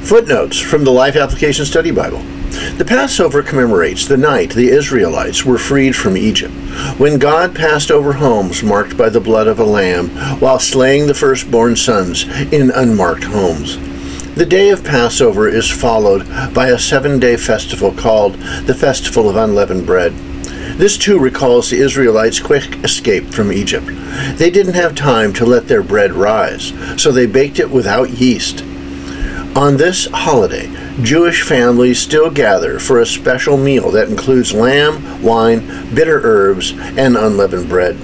Footnotes from the Life Application Study Bible. The Passover commemorates the night the Israelites were freed from Egypt, when God passed over homes marked by the blood of a lamb, while slaying the firstborn sons in unmarked homes. The day of Passover is followed by a 7-day festival called the Festival of Unleavened Bread. This too recalls the Israelites' quick escape from Egypt. They didn't have time to let their bread rise, so they baked it without yeast. On this holiday, Jewish families still gather for a special meal that includes lamb, wine, bitter herbs, and unleavened bread.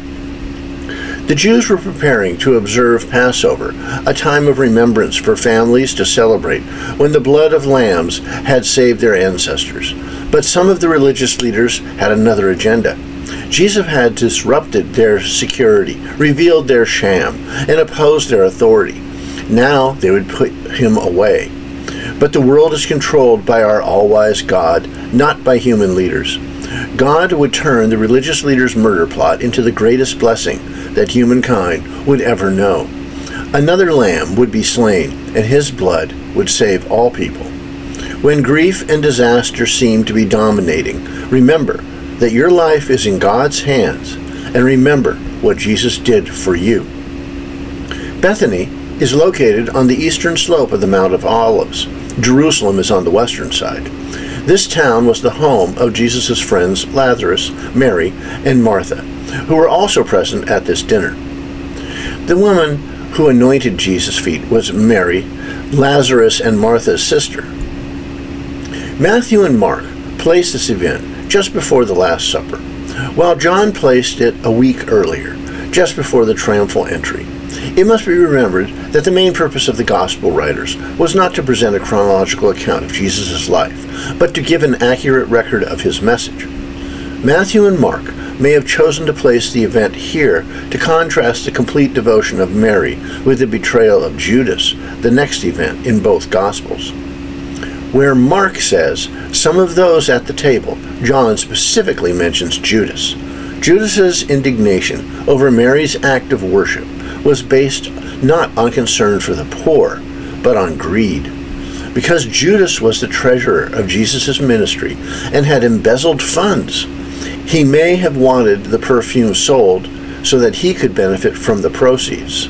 The Jews were preparing to observe Passover, a time of remembrance for families to celebrate when the blood of lambs had saved their ancestors. But some of the religious leaders had another agenda. Jesus had disrupted their security, revealed their sham, and opposed their authority. Now they would put him away. But the world is controlled by our all-wise God, not by human leaders. God would turn the religious leaders' murder plot into the greatest blessing that humankind would ever know. Another lamb would be slain, and his blood would save all people. When grief and disaster seem to be dominating, remember that your life is in God's hands, and remember what Jesus did for you. Bethany is located on the eastern slope of the Mount of Olives. Jerusalem is on the western side. This town was the home of Jesus' friends Lazarus, Mary, and Martha, who were also present at this dinner. The woman who anointed Jesus' feet was Mary, Lazarus and Martha's sister. Matthew and Mark placed this event just before the Last Supper, while John placed it a week earlier, just before the triumphal entry. It must be remembered that the main purpose of the Gospel writers was not to present a chronological account of Jesus' life, but to give an accurate record of his message. Matthew and Mark may have chosen to place the event here to contrast the complete devotion of Mary with the betrayal of Judas, the next event in both Gospels. Where Mark says, some of those at the table, John specifically mentions Judas. Judas's indignation over Mary's act of worship was based not on concern for the poor, but on greed. Because Judas was the treasurer of Jesus' ministry and had embezzled funds, he may have wanted the perfume sold so that he could benefit from the proceeds.